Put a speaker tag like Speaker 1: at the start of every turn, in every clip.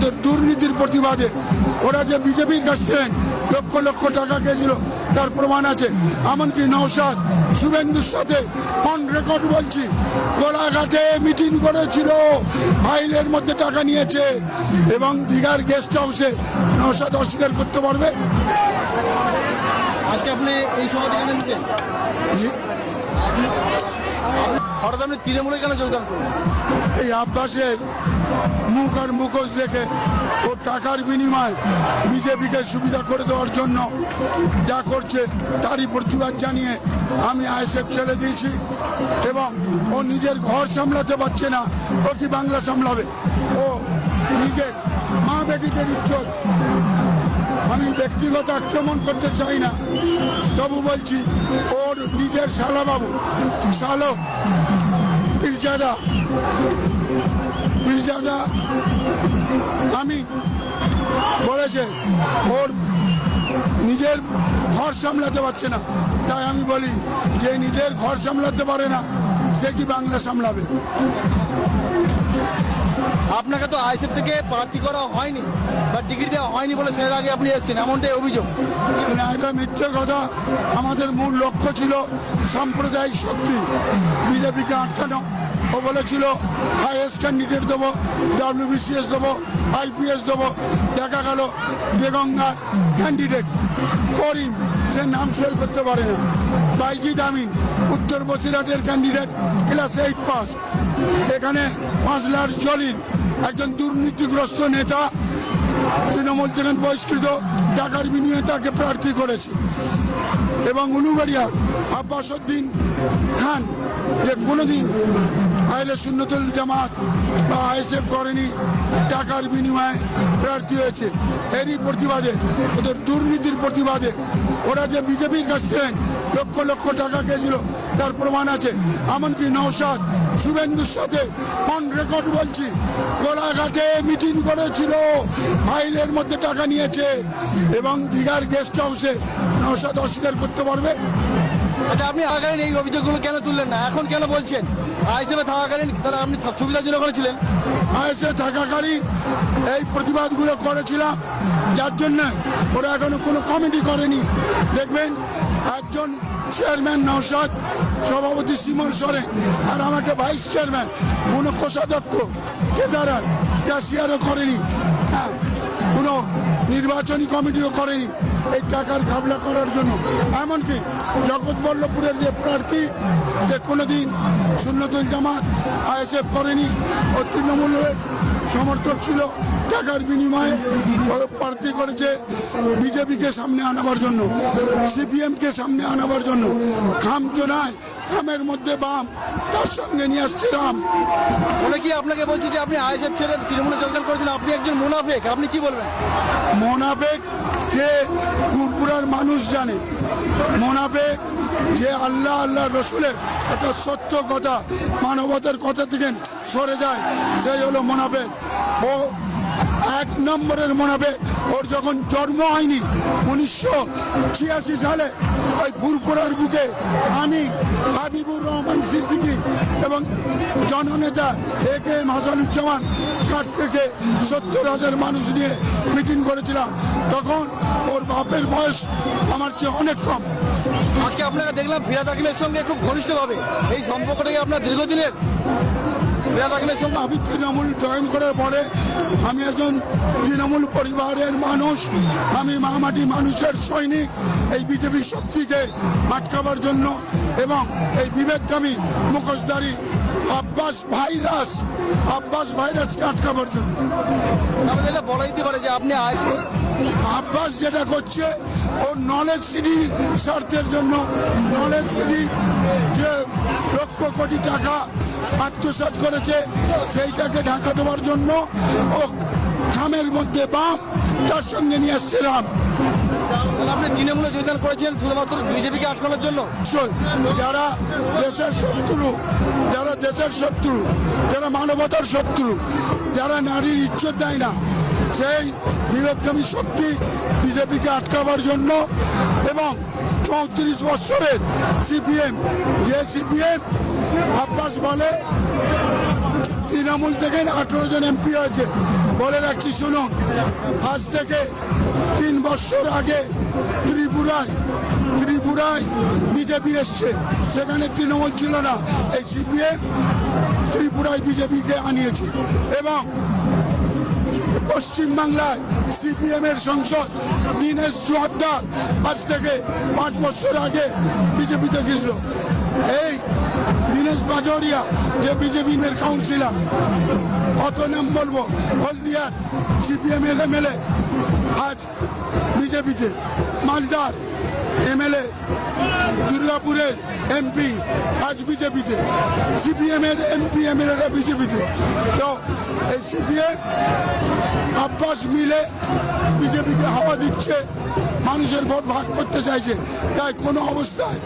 Speaker 1: ওদের দুর্নীতির প্রতিবাদে ওরা যে বিজেপির কাছ থেকে লক্ষ লক্ষ টাকা খেয়েছিল তার প্রমাণ আছে। এমনকি নওশাদ শুভেন্দুর সাথে অন রেকর্ড বলছি কোলাঘাটে মিটিং করেছিল, ফাইলের মধ্যে টাকা নিয়েছে এবং দীঘার গেস্ট হাউসে নওশাদ অস্বীকার করতে পারবে?
Speaker 2: আজকে আপনি এই সময় কেন দিচ্ছেন?
Speaker 1: জি,
Speaker 2: হঠাৎ আপনি তৃণমূলে কেন যোগদান করলেন?
Speaker 1: এই আব্বাসের মুখ আর মুখোশ দেখে ও টাকার বিনিময়ে বিজেপিকে সুবিধা করে দেওয়ার জন্য যা করছে তারই প্রতিবাদ জানিয়ে আমি আইএসএফ ছেড়ে দিয়েছি। এবং ও নিজের ঘর সামলাতে পারছে না, ও কি বাংলা সামলাবে? ও নিজের মা বেটিদের ইজ্জত, আমি ব্যক্তিগত আক্রমণ করতে চাই না, তবু বলছি ওর নিজের শালাবাবু শালক পীরজাদা আমি বলেছে ওর নিজের ঘর সামলাতে পারছে না। তাই আমি বলি যে নিজের ঘর সামলাতে পারে না সে কি বাংলা সামলাবে?
Speaker 2: আপনাকে তো আইএসএফ থেকে প্রার্থী করা হয়নি বা টিকিট দেওয়া হয়নি বলে সেটার আগে আপনি এসেছেন, এমনটাই অভিযোগ।
Speaker 1: না, এটা মিথ্যে কথা। আমাদের মূল লক্ষ্য ছিল সাম্প্রদায়িক শক্তি বিজেপিকে আটকানো। ও বলেছিল আইএস ক্যান্ডিডেট দেবো, WBCS দেবো, IPS দেবো। দেখা গেল দেগঙ্গার ক্যান্ডিডেট করিম সে নাম সই করতে পারে না। বাইজিদ আমিন উত্তর বসিরহাটের ক্যান্ডিডেট ক্লাস 8 পাস। এখানে মাজলার জলিল একজন দুর্নীতিগ্রস্ত নেতা, তৃণমূল থেকে বহিষ্কৃত, টাকার বিনিময়ে তাকে প্রার্থী করেছে। এবং উলুবাড়িয়ার আব্বাসউদ্দিন খান যে কোনোদিন আহলে সুন্নতুল জামাত বা আইএসএফ করেনি, টাকার বিনিময়ে প্রার্থী হয়েছে। এরই প্রতিবাদে, ওদের দুর্নীতির প্রতিবাদে ওরা যে বিজেপির কাছ থেকে লক্ষ লক্ষ টাকা খেয়েছিল তার প্রমাণ আছে। এমনকি নওশাদ শুভেন্দুর সাথে অন রেকর্ড বলছি কোলাঘাটে মিটিং করেছিল, ফাইলের মধ্যে টাকা নিয়েছে এবং দীঘার গেস্ট হাউসে নওশাদ অস্বীকার করতে পারবে?
Speaker 2: আচ্ছা, আপনি আগামী এই অভিযোগগুলো কেন তুললেন না? এখন কেন বলছেন? আইএসএফে থাকাকালীন তারা আপনি সুবিধার জন্য করেছিলেন।
Speaker 1: আইএসএফে থাকাকালীন এই প্রতিবাদগুলো করেছিলাম, যার জন্য ওরা এখনো কোনো কমিটি করেনি। দেখবেন একজন চেয়ারম্যান নওশাদ, সভাপতি শিমুল সরেন, আর আমাকে ভাইস চেয়ারম্যান, কোনো কোষাধ্যক্ষ, ট্রেজারার, ক্যাশিয়ারও করেনি, হ্যাঁ, কোনো নির্বাচনী কমিটিও করেনি এই টাকার ঘাবলা করার জন্য। এমনকি জগৎবল্লভপুরের যে প্রার্থী সে কোনোদিন সুন্নতুল জামাত আইএসএফ করেনি, ও তৃণমূলের সমর্থক ছিল, টাকার বিনিময়ে প্রার্থী করেছে বিজেপিকে সামনে আনাবার জন্য, সিপিএমকে সামনে আনাবার জন্য। খাম তো নয়, খামের মধ্যে বাম, তার সঙ্গে নিয়ে আসছে রাম।
Speaker 2: ওরা কি আপনাকে বলছে যে আপনি আইএসএফ ছেড়ে তৃণমূলে যোগদান করেছেন, আপনি একজন মুনাফেক, আপনি কি বলবেন?
Speaker 1: মোনাফেক কে পুরপুরার মানুষ জানে। মোনাফেক যে আল্লাহ রসুলের একটা সত্য কথা, মানবতার কথা থেকে সরে যায়, সেই হলো মোনাফেক। ও 1 নম্বরের মোনাফেক। ওর যখন জন্ম হয়নি 1986 সালে ওই ফুরপুরার বুকে আমি হাবিবুর রহমান সিদ্দিকী এবং জননেতা AK হাসানুজ্জামান 60 থেকে 70,000 মানুষ নিয়ে মিটিং করেছিলাম। তখন ওর বাপের বয়স আমার চেয়ে অনেক কম।
Speaker 2: আজকে আপনারা দেখলাম ফিরাদ হাকিমের সঙ্গে খুব ঘনিষ্ঠভাবে, এই সম্পর্কটাকে আপনার দীর্ঘদিনের? ফিরাদ হাকিমের সঙ্গে
Speaker 1: আমি তৃণমূল জয়েন করার পরে আমি একজন তৃণমূল পরিবারের মানুষ, আমি মামাটি মানুষের সৈনিক। এই বিজেপি শক্তিকে আটকাবার জন্য এবং এই বিভেদকামী মুখোশধারী আব্বাস ভাইরাসকে আটকাবার জন্য।
Speaker 2: আমাদের এটা বলা যেতে পারে যে আপনি
Speaker 1: আব্বাস যেটা করছে ও নলেজ সিটির স্বার্থের জন্য, নলেজ সিটি যে লক্ষ কোটি টাকা আত্মসাৎ করেছে সেইটাকে ঢাকা দেওয়ার জন্য ও খামের মধ্যে বাম, তার সঙ্গে নিয়ে আসছে রাম।
Speaker 2: আপনি তৃণমূলে যোগদান করেছেন শুধুমাত্র বিজেপিকে আটকানোর জন্য?
Speaker 1: যারা দেশের শত্রু, যারা মানবতার শত্রু, যারা নারীর ইজ্জত দেয় না, সেই বিভেদকামী শক্তি বিজেপিকে আটকাবার জন্য। এবং 34 বছরের সিপিএম, যে সিপিএম আব্বাস বলে তৃণমূল থেকে 18 জন MP হয়েছে, বলে রাখছি শুনুন, আজ থেকে 3 বছর আগে ত্রিপুরায় বিজেপি এসছে, সেখানে তৃণমূল ছিল না। এই সিপিএম ত্রিপুরায় বিজেপিকে আনিয়েছে এবং পশ্চিমবাংলায় সিপিএম এর সংসদ দীনেশ জোয়ারদার আজ থেকে 5 বছর আগে বিজেপিতে গেছিল। এই দীনেশ বাজোরিয়া যে বিজেপি এর কাউন্সিলর, কত নাম বলবো, হলদিয়ার সিপিএম এর এমএলএ আজ বিজেপিতে, মালদার এমএলএ, দুর্গাপুরের এমপি আজ বিজেপিতে, সিপিএম এর এমপি এমএলএরা বিজেপিতে। তো এই সিপিএম আব্বাস মিলে বিজেপিকে হাওয়া দিচ্ছে, মানুষের ভোট ভাগ করতে চাইছে। তাই কোনো অবস্থায়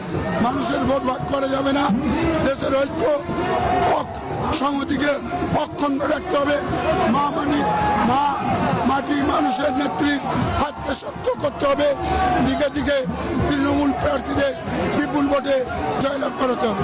Speaker 1: মানুষের ভোট ভাগ করা যাবে না। দেশের ঐক্য সংহতিকে অক্ষুণ্ণ রাখতে হবে। মাটি মানুষের নেত্রীর হাতকে শক্ত করতে হবে। দিকে দিকে তৃণমূল প্রার্থীদের বিপুল ভোটে জয়লাভ করাতে হবে।